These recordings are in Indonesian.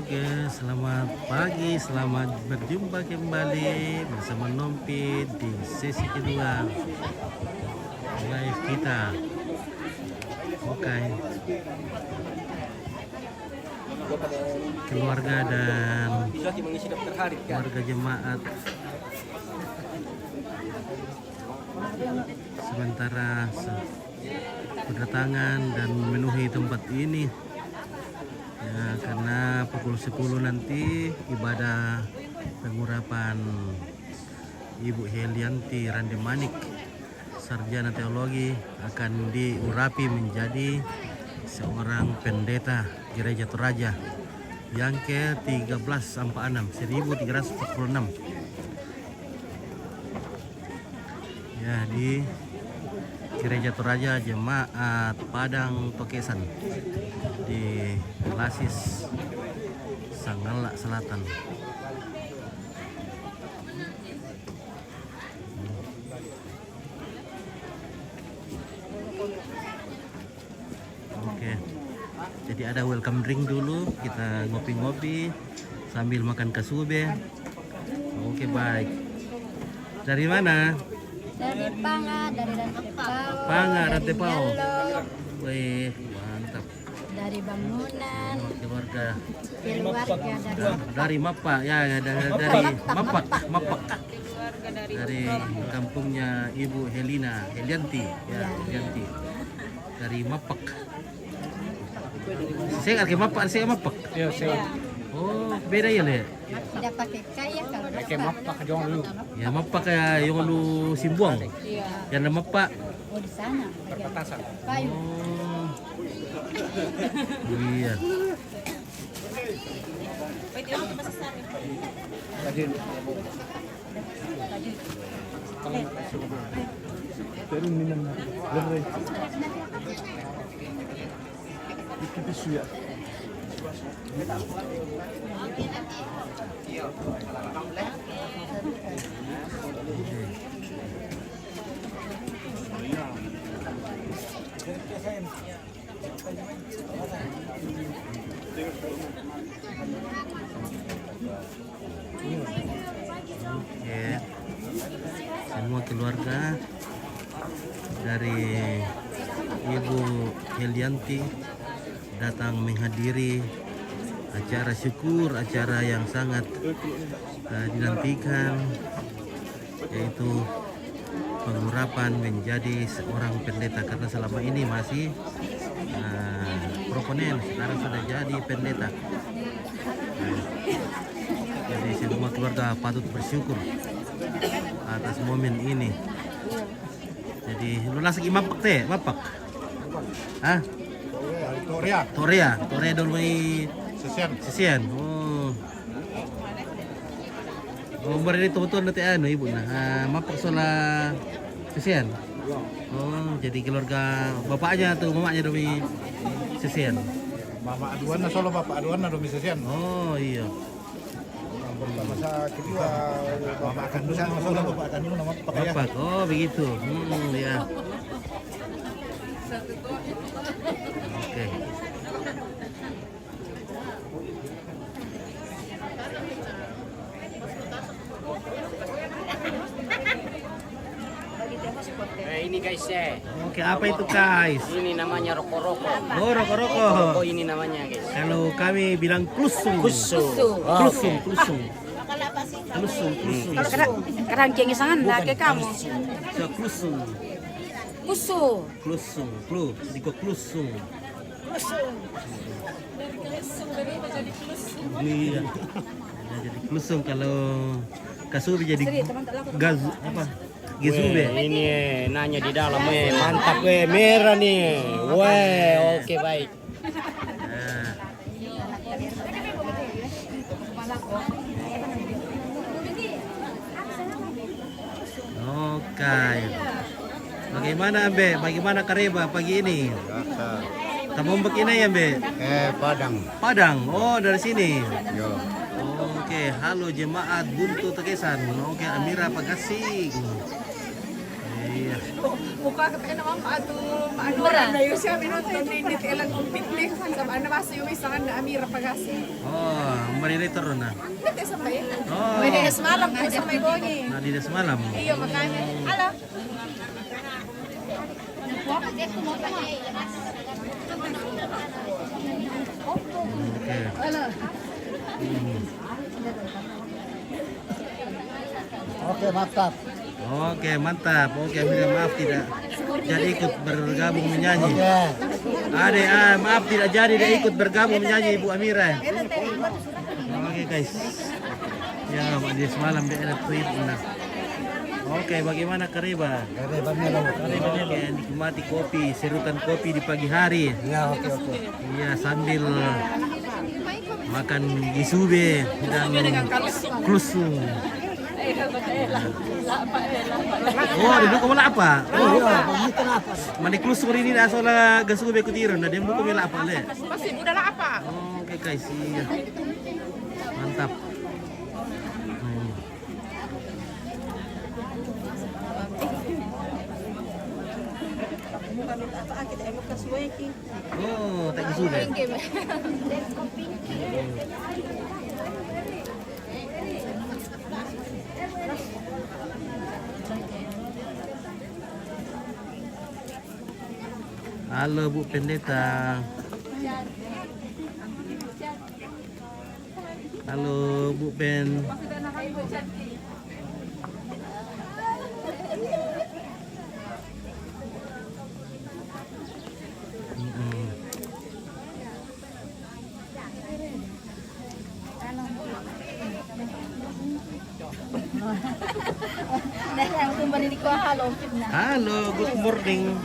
Oke, selamat pagi, selamat berjumpa kembali bersama Nompit di sesi kedua live kita. Oke, keluarga dan warga jemaat sementara berdatangan dan memenuhi tempat ini. Ya, karena pukul 10 nanti ibadah pengurapan Ibu Helianti Randemanik, sarjana teologi, akan diurapi menjadi seorang pendeta Gereja Toraja yang ke-1346 1346. Ya, di Gereja Toraja Jemaat Padang Tokesan di Lasis Sanggala Selatan. Oke, jadi ada welcome drink dulu, kita ngopi-ngopi sambil makan kasube. Oke, baik. Dari mana? Dari Panga, dari Rantepao. Panga, dari Rantepao. Nyalo, Wih, mantap. dari Bangunan, Keluarga dari dari Mapak ya, dari Mapak dari kampungnya Ibu Helianti ya, Helianti dari Mapak. Saya nggak ke Mapak, saya Mapak. Iya, saya Oh, beda ya le. tidak pakai kaya kalau pakai mapak dong lu. Ya Mapak kayak yang lu Simbuang. Iya. Yang ada Mapak. Oh di sana. Perbatasan. Kayu. Oh. Iya. Pero minum bener. Itu bisu ya. Oke, semua keluarga dari Ibu Helianti datang menghadiri acara syukur, acara yang sangat dinantikan, yaitu pengurapan menjadi seorang pendeta, karena selama ini masih proponen, sekarang sudah jadi pendeta. Jadi semua keluarga patut bersyukur atas momen ini. Jadi lu lagi mapak teh, mapak. Hah? Torea dulu may sisian. Oh. Oh, bari dito betul nanti ano ibu na. Mapak sola sisian. Oh, jadi keluarga bapaknya tuh, mamanya dulu may sisian. Mama aduan na solo bapak aduan na domisasian. Oh, iya. Pertama sa kedua mama akan dosa na solo bapak akan nama pakaya. Mapak. Oh, begitu. Ya. Oke. Ini guys Oke, apa itu guys? ini namanya roko-roko. Oh, roko-roko. Roko ini namanya guys. Kalau kami bilang klusung. Kusu. Klusung. Kadang cengisangan dah ke kamu. So, klusung. Kusu. Diko klusung. Iya. Nah, jadi klusung, kalau kasubi jadi gaz apa? Gizube. Ini nanya di dalam mantap merah nih. Oke baik. Nah. Oke. Bagaimana Ambe? Bagaimana Kareba pagi ini? Tamumbak ini ya Ambe? Padang. Padang. Oh, dari sini. Yo. Oke, halo jemaat Buntu Tokesan. Oke, Amira Pagasing. Iya. Muka katanya naman paano na yun siya minunton din dito ilang kumpitlik sa ano ba yung isang na amira pagasi. Oh, marinator na. Dito sa bayan. Oh, May semalam po sa may bongi. nadi na semalam. Iyo makanya. Ala. Oke. Ala. Oke, mantap. Oke, mantap. Oke, Amira, maaf tidak jadi ikut bergabung menyanyi. Oke. Ade, maaf tidak jadi dia ikut bergabung menyanyi Ibu Amira. Oke guys. Ya, dia semalam dia ada tweet. Nah. Oke, bagaimana Kariba? Karibannya dong. Karibannya kayak nikmati kopi, serutan kopi di pagi hari. Ya, oke. Iya, sambil makan gisube dan klusung. Oh, duduk kamu apa? Oh, mandi klusung ini dah soalnya gasube kutiran. Nah, dia buku mela apa le? Masih muda lah apa? Oh, oke guys, iya. Mantap. Oh, tak gisube. Halo Bu Pendeta. Halo Bu Pen. Halo, good morning.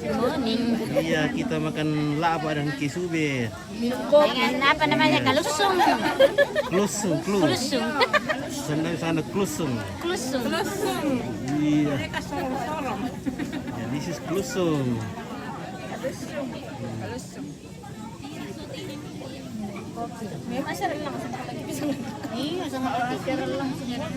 Morning. Iya, kita makan lapa dan kisube. Dengan apa namanya? Kalusung. Klusung. Klusung. Sana klusung. Klusung. Iya. Ya, this is klusung. Iya, sama kita relang semua.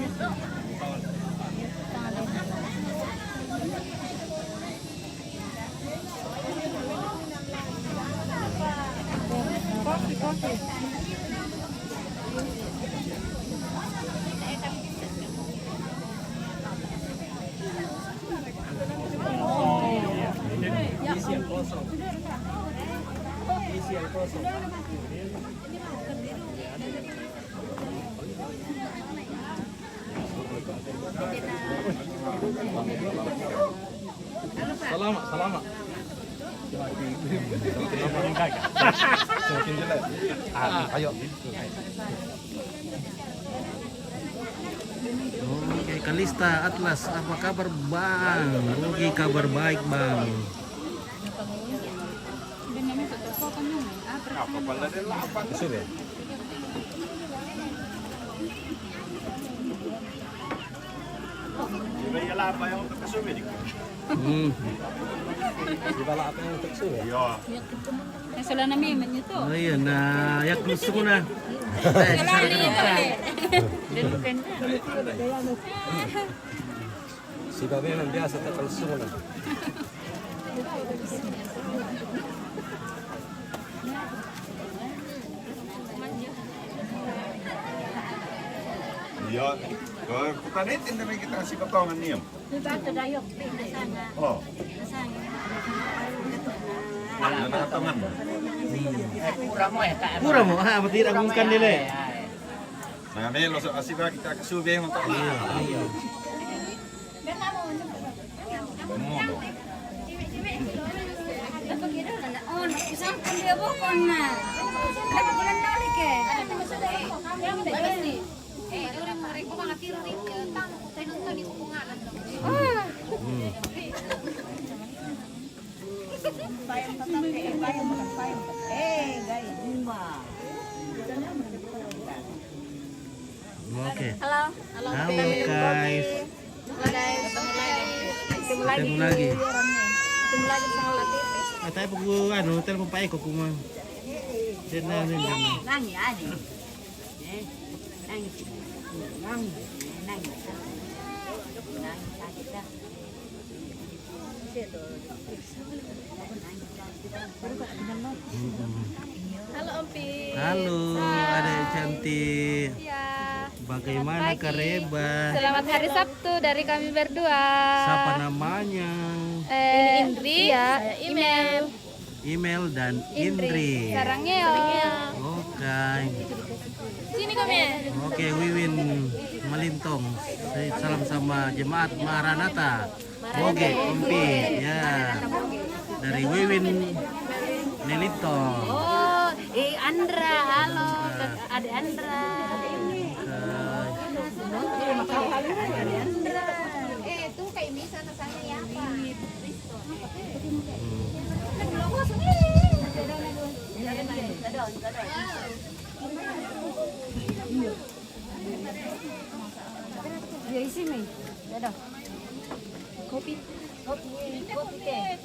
Salamat. Semakin jelek. Ayo. Oke, Kalista Atlas, apa kabar Bang? Oke, kabar baik Bang. Kisube. Dibala apa yang untuk kisube? Sila namin ito. Oh iya, nah, ya klusung na. Si babe memang biasa tak kalsung na. Ja, kung tanitin naman kita si Batongan niyo. Oh, natatangan mo. Pura mo, ha, matira kung kanila eh. Nah, melo sa asiba kita kasubing mo tayo. Modo. Oke. Halo. Halo guys. Ketemu lagi. Ketemu lagi sama Latif. Tayo pag ano, telepon pa ko kung din na. Nangis ani. Nangis. Nangis. Nangis. Nangis sakit dah. Halo Om Pi. Halo, adek cantik. Ya. Bagaimana Kareba? Selamat hari Sabtu dari kami berdua. Siapa namanya? Indri, saya email. Email dan Indri. Sarangnya ya. Oke. Sini kami. Oke, Wiwin Malintong. Salam sama jemaat Maranatha. Oke, Ompi. Ya. Dari Wiwin Melintong. Oh, Andra. Halo, Ade Andra. Tuh kayak bisa nasanya ya apa? Dia isi nih. Dadah. Kopi teh.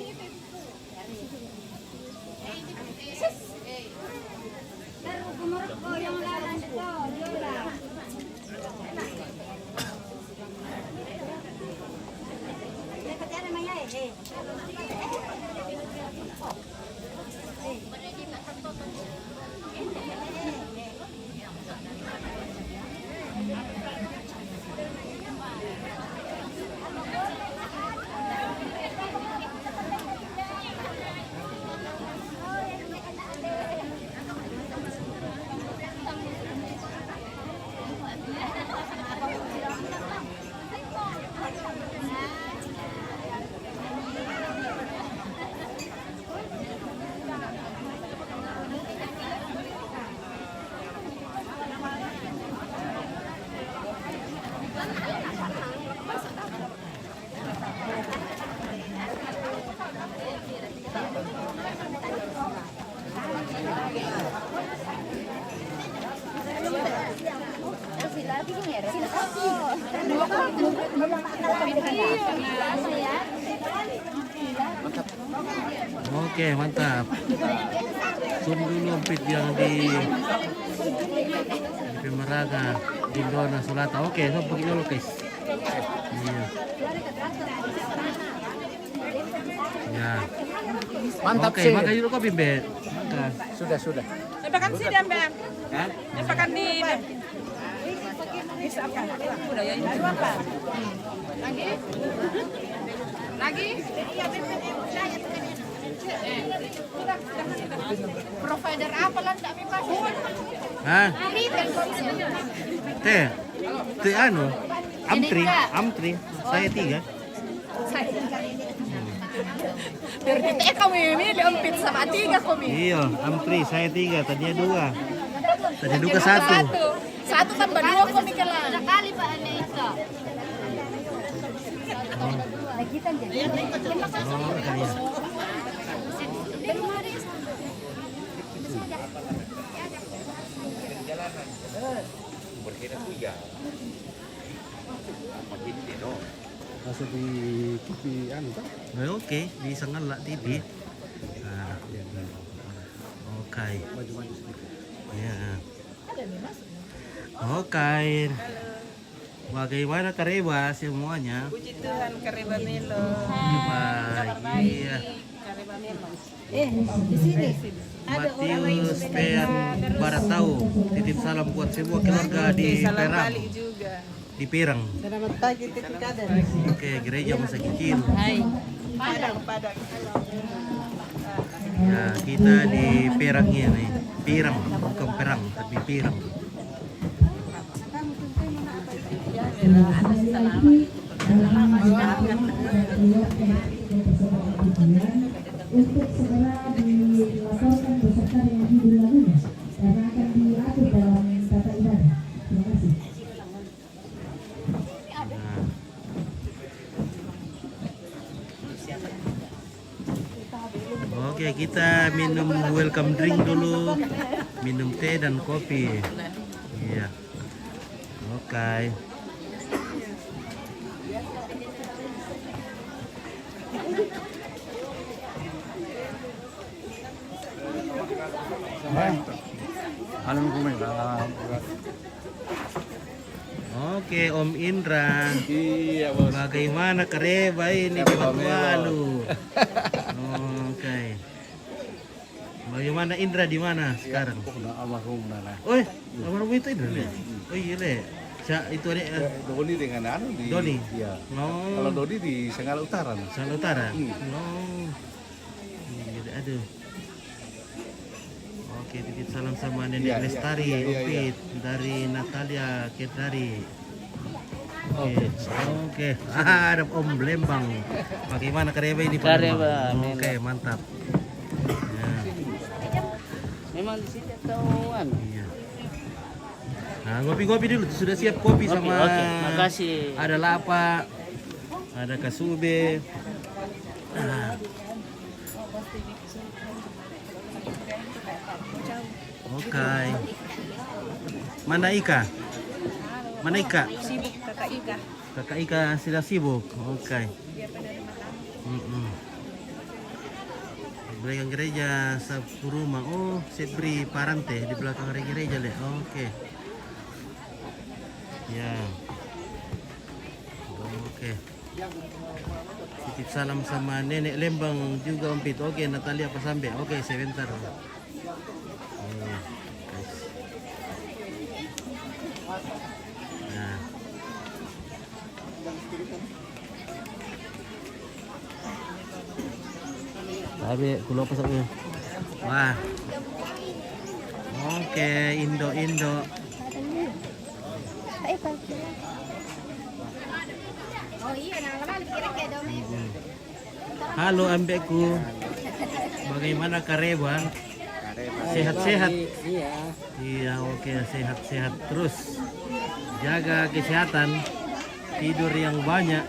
Oke, mantap. Zoom dulu Ompit yang di Pemeraga di Dona Sulata. Oke, so pergi dulu guys. Iya. Ya. Mantap Oke, sih. makan dulu kopi, Beb. Makan. Sudah. Lepakan sih dan Bang. Hah? Lepakan di bisa apa? Udah ya. Apa? Lagi? Provider apa lah tak bebas? Hah? Teh. Teh anu. Amtri. Saya 3. Dari teh kami ini diempit sama 3 kami. Iya, Amtri. Saya 3. Tadinya 2. Tadinya 2 ke 1. Satu tambah 2 kami kelar. Sekali Pak Anissa. Oh, kaya. Masuk di TV anu kan? Oke, di Sangala TV. Nah, oke. Maju sedikit. Ya. Oke. Bagaimana Kareba semuanya? Puji Tuhan Kareba Melo. Baik. Iya. Kareba Melo. Di sini. Matius Pean Baratau. Titip salam buat semua keluarga di Salam Perang. balik juga. Di Pirang. Selamat pagi Titikaden. Oke, gereja masa kecil. Hai. Padang. Ya, kita di Pirang ini. Pirang, bukan Perang, tapi Pirang. Untuk segera dilaporkan beserta dengan judul lagunya karena akan diatur dalam tata ibadah. Terima kasih. Oke, kita minum welcome drink dulu. Minum teh dan kopi. Iya. Oke. Alam ko may Oke, Om Indra. Iya bos. Bagaimana Kareba ini di Batualu? Oke. Bagaimana Indra di mana sekarang? Almarhum Nana. Oh, almarhum itu Indra Le? Oh iya Le. Itu ada Doni dengan anu di Doni. Iya. Oh, Kalau Doni di Senggala Utara. Sana Utara. Oh. Iya, aduh. Oke, titip salam sama Nenek Iya, Lestari, iya, iya, Upit dari Natalia Ketari. Oke. Ada Om Lembang. Bagaimana Kareba ini Pak Kareba, Lembang? Oke, mantap. Ya. Memang di sini tahuan. Iya. Nah, ngopi-ngopi dulu. Sudah siap kopi sama. Oke, makasih. Ada lapa, ada kasube. Ah. Oke. Mana Ika? Mana Ika? Sibuk kakak Ika. Kakak Ika sudah sibuk. Oke. Belakang gereja sapu rumah. Oh, Sepri Parante di belakang gereja Le. Oke. Ya. Oke. Titip salam sama Nenek Lembang juga Om Pit. Oke, Natalia Pasambe. Oke, sebentar. Guys. Nah. Sabi, kulo pa sa ulo. Wah. Oke, Indo. Oh iya, naman kira-kira daw may. Halo ambeku. Bagaimana Kareba? Sehat-sehat. Iya. Iya, oke, sehat-sehat terus. Jaga kesehatan. Tidur yang banyak.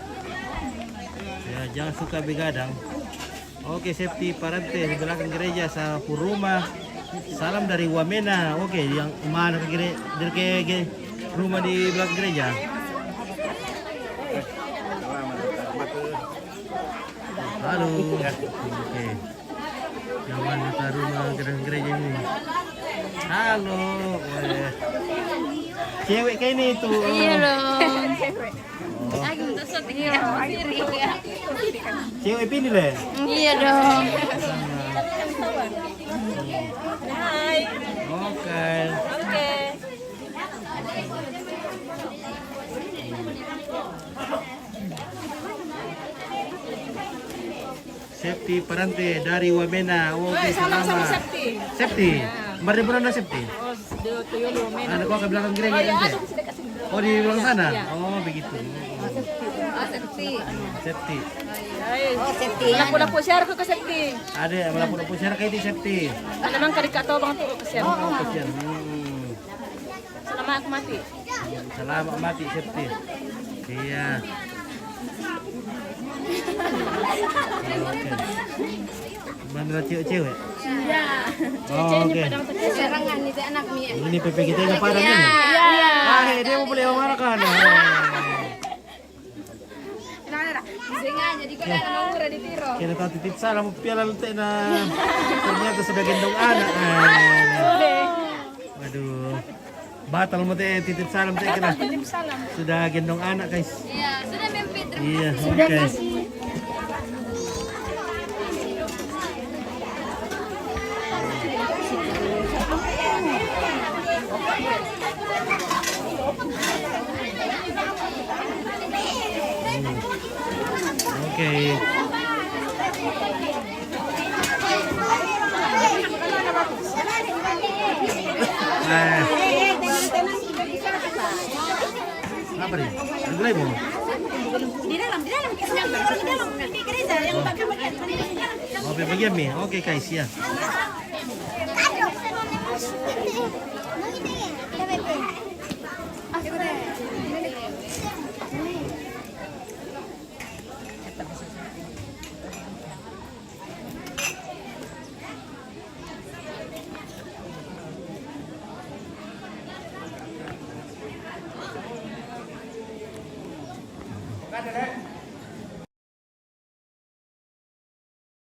Ya, jangan suka begadang. Oke, Septi Parante di belakang gereja sapu rumah. Salam dari Wamena. Oke, yang mana ke rumah di belakang gereja? Halo. Oke. Yang mana ke rumah gereja ini? Halo. Cewek kayak ini itu. Iya dong. Lagi untuk syuting ya. Cewek ini deh. Iya dong. Oke. Septi Parante dari Wamena. Oke, selamat. Septi. Mari beranda Septi. Ada kok ke belakang gereja ente? Oh, di belakang sana. Oh, begitu. Septi. Oh, Septi. Lapu-lapu share ko ka Septi. Ada melapor share kayak di Septi. Naman kadika to bang tuo ka share. Oh, kasihan. Selama aku mati. Selamat mati Septi. Iya. Oke. Mana cewek-cewek? Iya. Oh, oke. Serangan itu anak Mia. Ini PP kita yang parah ini. Iya. Ah, dia mau beli mana kan? Singa jadi ko na mangura di tiro. Kira tahu titip salam piala lute na. Ternyata sudah gendong anak. Waduh. Batal mo titip salam teh kena. Sudah gendong anak guys. Iya, sudah mempit. Iya, oke. Oke. Apa nih? Mulai mau? Di dalam nanti gereja yang bakal bagian. Oke, bagian nih. Oke, guys ya.